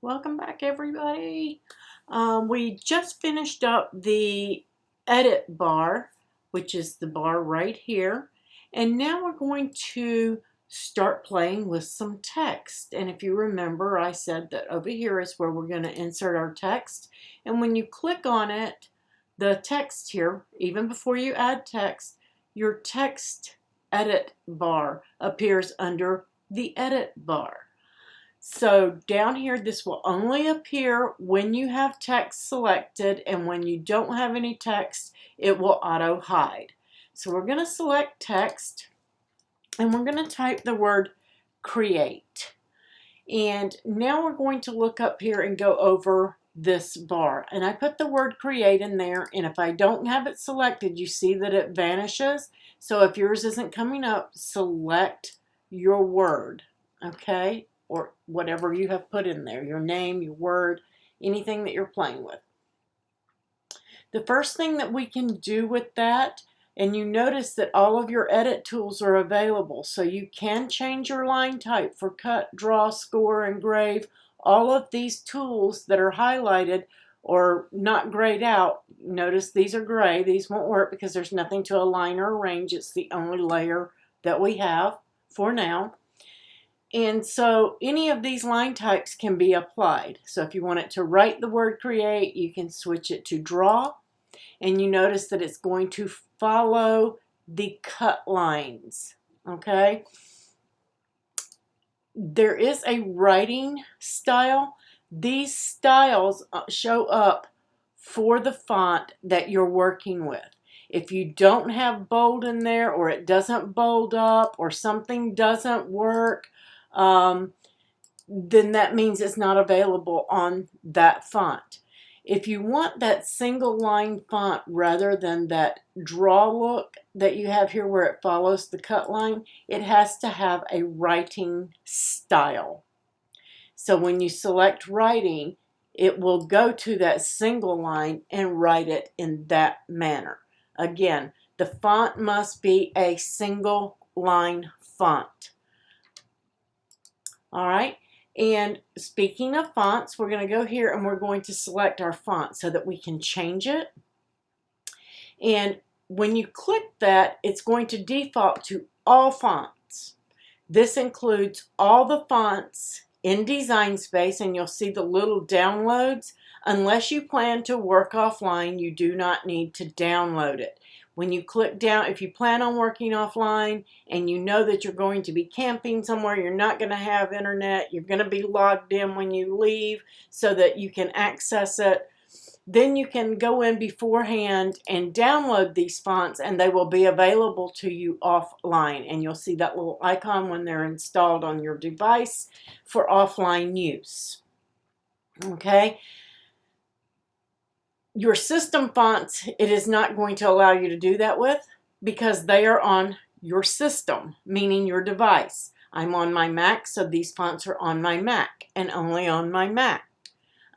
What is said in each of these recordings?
Welcome back, everybody. We just finished up the edit bar, which is the bar right here. And now we're going to start playing with some text. And if you remember, I said that over here is where we're going to insert our text. And when you click on it, the text here, even before you add text, your text edit bar appears under the edit bar. So down here, this will only appear when you have text selected, and when you don't have any text, it will auto hide. So we're going to select text, and we're going to type the word create. And now we're going to look up here and go over this bar. And I put the word create in there, and if I don't have it selected, you see that it vanishes. So if yours isn't coming up, select your word, okay? Or whatever you have put in there, your name, your word, anything that you're playing with. The first thing that we can do with that, and you notice that all of your edit tools are available, so you can change your line type for cut, draw, score, engrave. All of these tools that are highlighted or not grayed out, notice these are gray. These won't work because there's nothing to align or arrange. It's the only layer that we have for now. And so any of these line types can be applied. So if you want it to write the word create, you can switch it to draw. And you notice that it's going to follow the cut lines. Okay? There is a writing style. These styles show up for the font that you're working with. If you don't have bold in there, or it doesn't bold up, or something doesn't work, then that means it's not available on that font. If you want that single line font rather than that draw look that you have here where it follows the cut line, it has to have a writing style. So when you select writing, it will go to that single line and write it in that manner. Again, the font must be a single line font. All right, and speaking of fonts, we're going to go here and we're going to select our font so that we can change it. And when you click that, it's going to default to all fonts. This includes all the fonts in Design Space, and you'll see the little downloads. Unless you plan to work offline, you do not need to download it. When you click down, if you plan on working offline and you know that you're going to be camping somewhere, you're not going to have internet, you're going to be logged in when you leave so that you can access it, then you can go in beforehand and download these fonts, and they will be available to you offline. And you'll see that little icon when they're installed on your device for offline use. Okay? Your system fonts, it is not going to allow you to do that with, because they are on your system, meaning your device. I'm on my Mac, so these fonts are on my Mac and only on my Mac,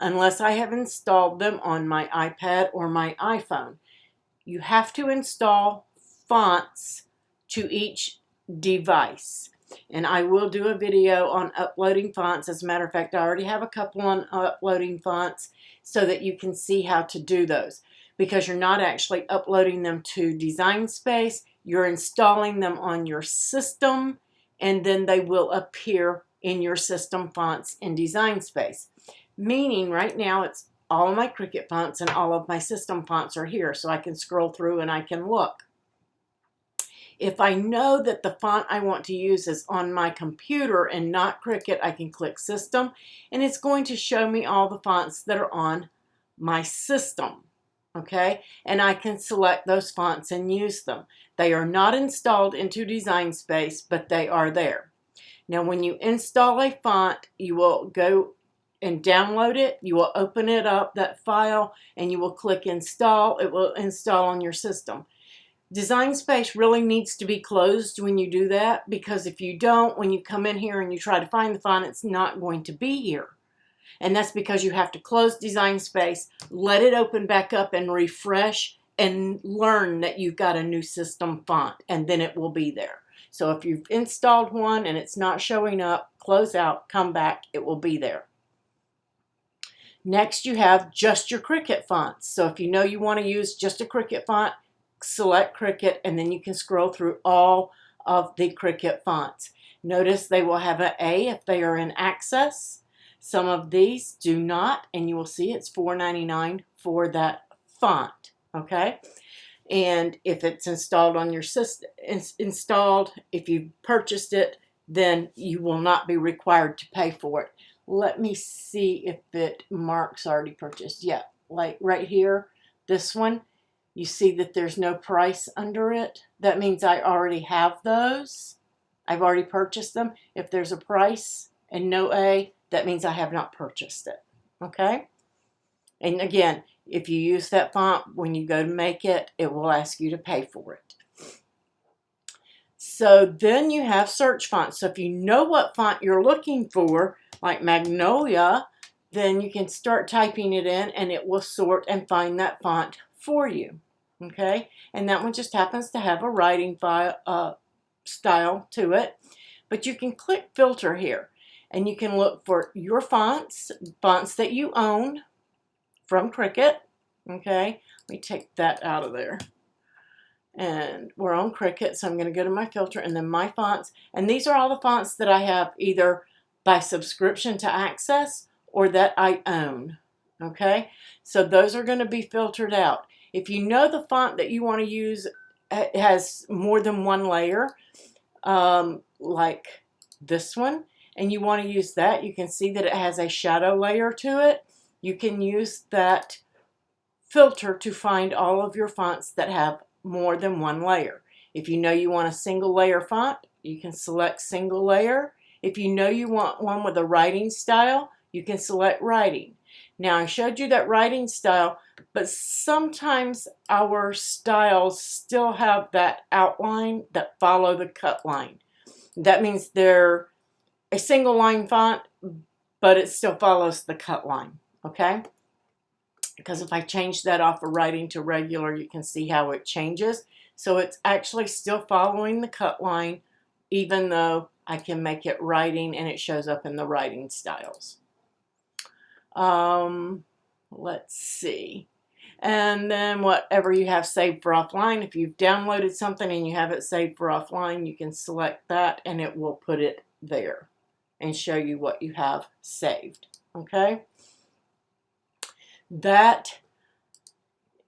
unless I have installed them on my iPad or my iPhone. You have to install fonts to each device. And I will do a video on uploading fonts. As a matter of fact, I already have a couple on uploading fonts so that you can see how to do those. Because you're not actually uploading them to Design Space, you're installing them on your system, and then they will appear in your system fonts in Design Space. Meaning right now it's all of my Cricut fonts and all of my system fonts are here, so I can scroll through and I can look. If I know that the font I want to use is on my computer and not Cricut, I can click System, and it's going to show me all the fonts that are on my system. Okay? And I can select those fonts and use them. They are not installed into Design Space, but they are there. Now, when you install a font, you will go and download it. You will open it up, that file, and you will click Install. It will install on your system. Design Space really needs to be closed when you do that, because if you don't, when you come in here and you try to find the font, it's not going to be here. And that's because you have to close Design Space, let it open back up and refresh, and learn that you've got a new system font, and then it will be there. So if you've installed one and it's not showing up, close out, come back, it will be there. Next, you have just your Cricut fonts. So if you know you want to use just a Cricut font, select Cricut, and then you can scroll through all of the Cricut fonts. Notice they will have an A if they are in Access. Some of these do not, and you will see it's $4.99 for that font, okay? And if it's installed on your system, if you purchased it, then you will not be required to pay for it. Let me see if it marks already purchased. Yeah, like right here, this one, you see that there's no price under it. That means I already have those. I've already purchased them. If there's a price and no A, that means I have not purchased it, okay? And again, if you use that font, when you go to make it, it will ask you to pay for it. So then you have search fonts. So if you know what font you're looking for, like Magnolia, then you can start typing it in and it will sort and find that font for you, okay? And that one just happens to have a writing style to it. But you can click filter here and you can look for your fonts that you own from Cricut, okay? Let me take that out of there. And we're on Cricut, so I'm going to go to my filter and then my fonts. And these are all the fonts that I have either by subscription to Access or that I own, okay? So those are going to be filtered out. If you know the font that you want to use has more than one layer, like this one, and you want to use that, you can see that it has a shadow layer to it. You can use that filter to find all of your fonts that have more than one layer. If you know you want a single layer font, you can select single layer. If you know you want one with a writing style, you can select writing. Now I showed you that writing style, but sometimes our styles still have that outline that follow the cut line. That means they're a single line font, but it still follows the cut line, okay? Because if I change that off of writing to regular, you can see how it changes. So it's actually still following the cut line, even though I can make it writing and it shows up in the writing styles. Let's see. And then whatever you have saved for offline, if you've downloaded something and you have it saved for offline, you can select that and it will put it there and show you what you have saved, okay? That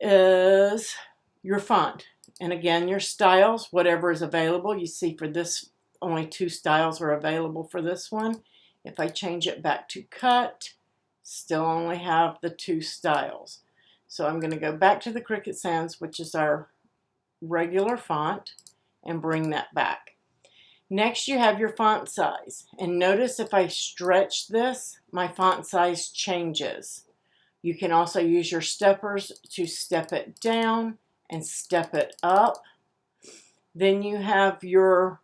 is your font. And again, your styles, whatever is available. You see for this, only 2 styles are available for this one. If I change it back to cut, still only have the 2 styles. So I'm going to go back to the Cricut Sans, which is our regular font, and bring that back. Next, you have your font size. And notice if I stretch this, my font size changes. You can also use your steppers to step it down and step it up. Then you have your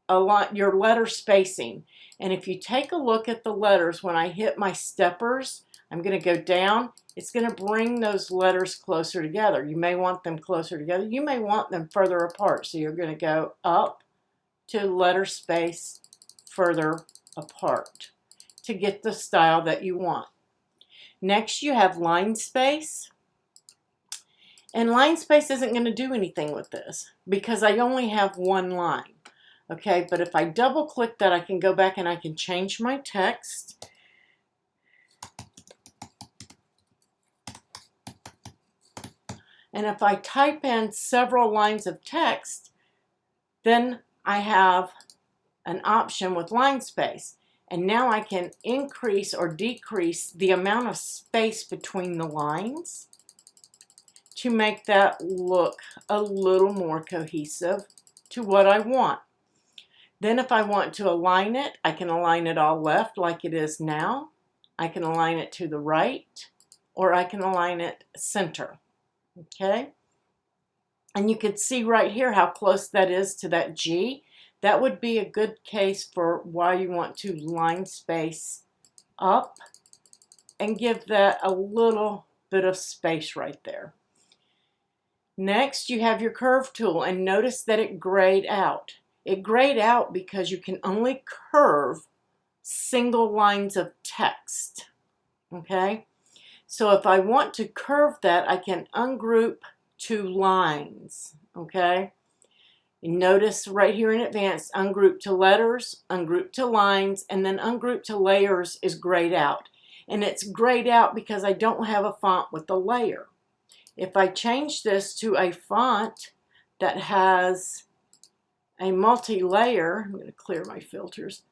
letter spacing. And if you take a look at the letters, when I hit my steppers, I'm going to go down. It's going to bring those letters closer together. You may want them closer together. You may want them further apart. So you're going to go up to letter space further apart to get the style that you want. Next, you have line space. And line space isn't going to do anything with this because I only have one line. Okay, but if I double click that, I can go back and I can change my text. And if I type in several lines of text, then I have an option with line space. And now I can increase or decrease the amount of space between the lines to make that look a little more cohesive to what I want. Then if I want to align it, I can align it all left like it is now. I can align it to the right, or I can align it center. Okay? And you can see right here how close that is to that G. That would be a good case for why you want to line space up and give that a little bit of space right there. Next, you have your curve tool, and notice that it grayed out. It grayed out because you can only curve single lines of text. Okay? So if I want to curve that, I can ungroup to lines, okay? And notice right here in advanced, ungroup to letters, ungroup to lines, and then ungroup to layers is grayed out. And it's grayed out because I don't have a font with a layer. If I change this to a font that has a multi-layer, I'm going to clear my filters,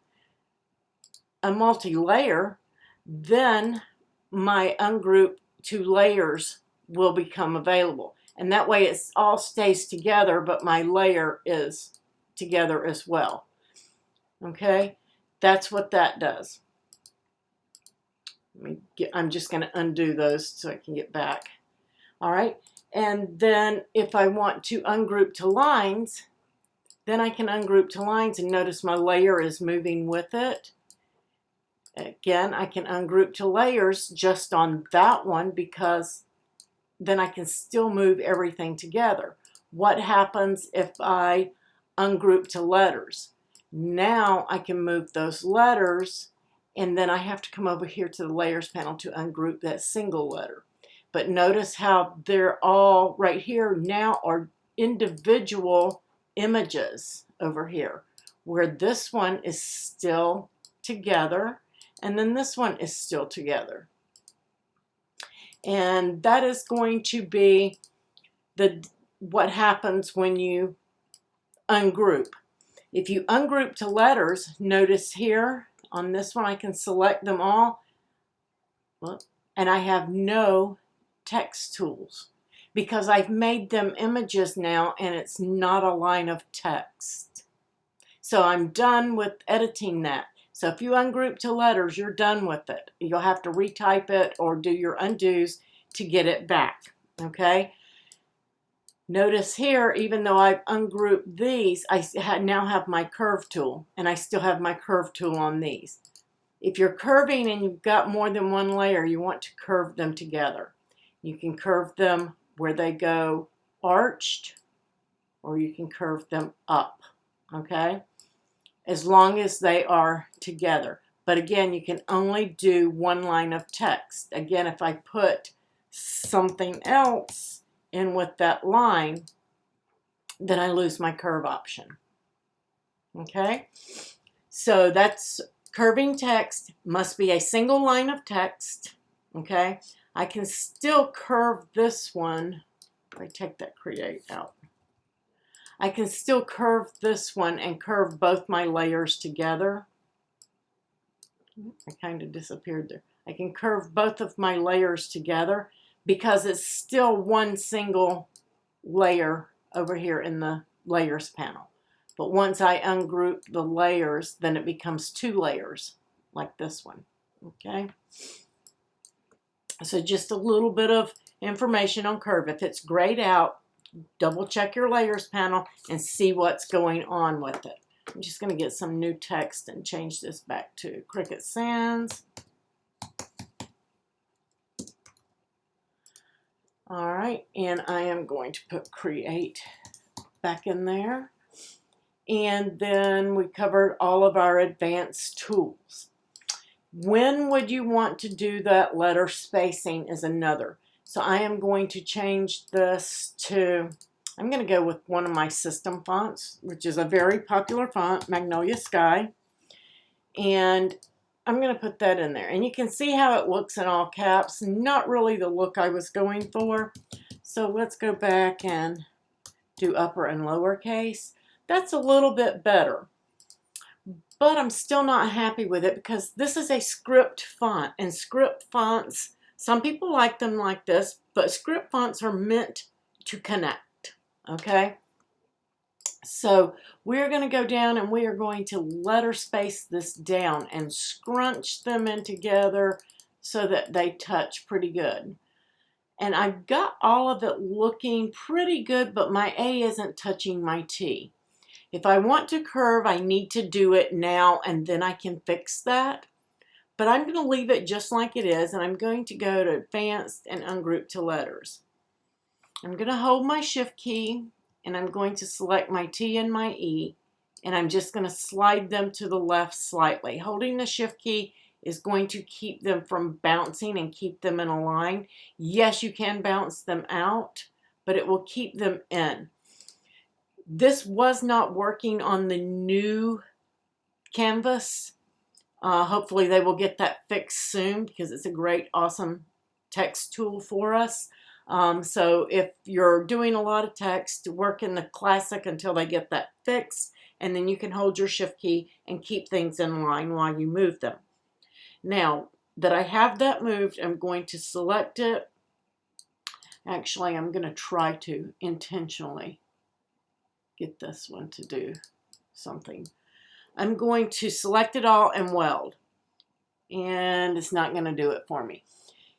a multi-layer, then my ungroup to layers will become available. And that way it all stays together, but my layer is together as well. Okay, that's what that does. I'm just going to undo those so I can get back. All right, and then if I want to ungroup to lines, then I can ungroup to lines, and notice my layer is moving with it. Again, I can ungroup to layers just on that one because then I can still move everything together. What happens if I ungroup to letters? Now I can move those letters, and then I have to come over here to the layers panel to ungroup that single letter. But notice how they're all right here now are individual images over here, where this one is still together and then this one is still together. And that is going to be what happens when you ungroup. If you ungroup to letters, notice here on this one I can select them all, and I have no text tools because I've made them images now and it's not a line of text. So I'm done with editing that. So if you ungroup to letters, you're done with it. You'll have to retype it or do your undos to get it back, okay? Notice here, even though I've ungrouped these, I now have my curve tool, and I still have my curve tool on these. If you're curving and you've got more than one layer, you want to curve them together. You can curve them where they go arched, or you can curve them up, okay? As long as they are together. But again, you can only do one line of text. Again, if I put something else in with that line, then I lose my curve option. Okay? So that's curving text, must be a single line of text. Okay? I can still curve this one. If I take that create out. I can still curve this one and curve both my layers together. I kind of disappeared there. I can curve both of my layers together because it's still one single layer over here in the layers panel. But once I ungroup the layers, then it becomes two layers like this one. Okay? So just a little bit of information on curve. If it's grayed out, double check your layers panel and see what's going on with it. I'm just going to get some new text and change this back to Cricut Sans. All right, and I am going to put create back in there. And then we covered all of our advanced tools. When would you want to do that letter spacing is another. So I am going to change this to, I'm going to go with one of my system fonts, which is a very popular font, Magnolia Sky. And I'm going to put that in there. And you can see how it looks in all caps. Not really the look I was going for. So let's go back and do upper and lowercase. That's a little bit better. But I'm still not happy with it because this is a script font. And script fonts, some people like them like this, but script fonts are meant to connect, okay? So we're going to go down and we are going to letter space this down and scrunch them in together so that they touch pretty good. And I've got all of it looking pretty good, but my A isn't touching my T. If I want to curve, I need to do it now and then I can fix that. But I'm going to leave it just like it is, and I'm going to go to Advanced and Ungroup to Letters. I'm going to hold my Shift key, and I'm going to select my T and my E, and I'm just going to slide them to the left slightly. Holding the Shift key is going to keep them from bouncing and keep them in a line. Yes, you can bounce them out, but it will keep them in. This was not working on the new canvas. Hopefully they will get that fixed soon because it's a great, awesome text tool for us. So if you're doing a lot of text, work in the classic until they get that fixed, and then you can hold your shift key and keep things in line while you move them. Now that I have that moved, I'm going to select it. Actually, I'm going to try to intentionally get this one to do something. I'm going to select it all and weld, and it's not going to do it for me.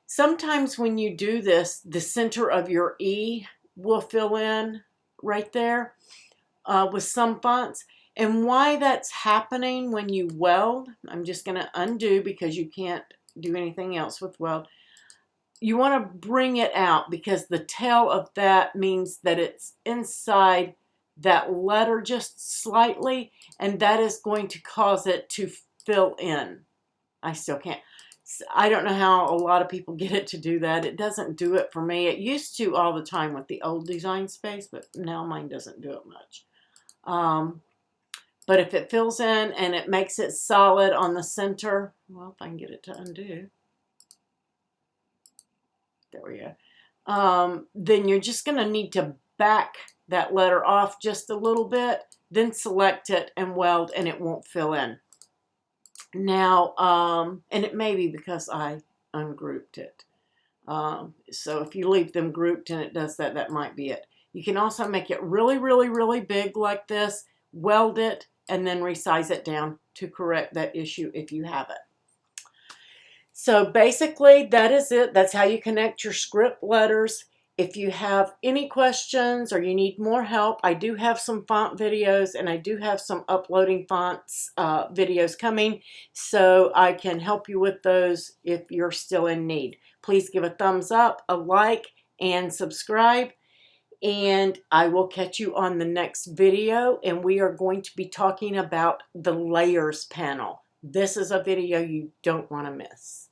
Sometimes when you do this, the center of your E will fill in right there with some fonts. And why that's happening when you weld, I'm just going to undo because you can't do anything else with weld. You want to bring it out because the tail of that means that it's inside that letter just slightly, and that is going to cause it to fill in. I still can't. I don't know how a lot of people get it to do that. It doesn't do it for me. It used to all the time with the old design space, but now mine doesn't do it much. But if it fills in and it makes it solid on the center, well, if I can get it to undo. There we go. Then you're just going to need to back that letter off just a little bit, then select it and weld, and it won't fill in. Now, and it may be because I ungrouped it. So if you leave them grouped and it does that, that might be it. You can also make it really, really, really big like this, weld it, and then resize it down to correct that issue if you have it. So basically, that is it. That's how you connect your script letters. If you have any questions or you need more help, I do have some font videos, and I do have some uploading fonts videos coming, so I can help you with those if you're still in need. Please give a thumbs up, a like, and subscribe, and I will catch you on the next video, and we are going to be talking about the layers panel. This is a video you don't want to miss.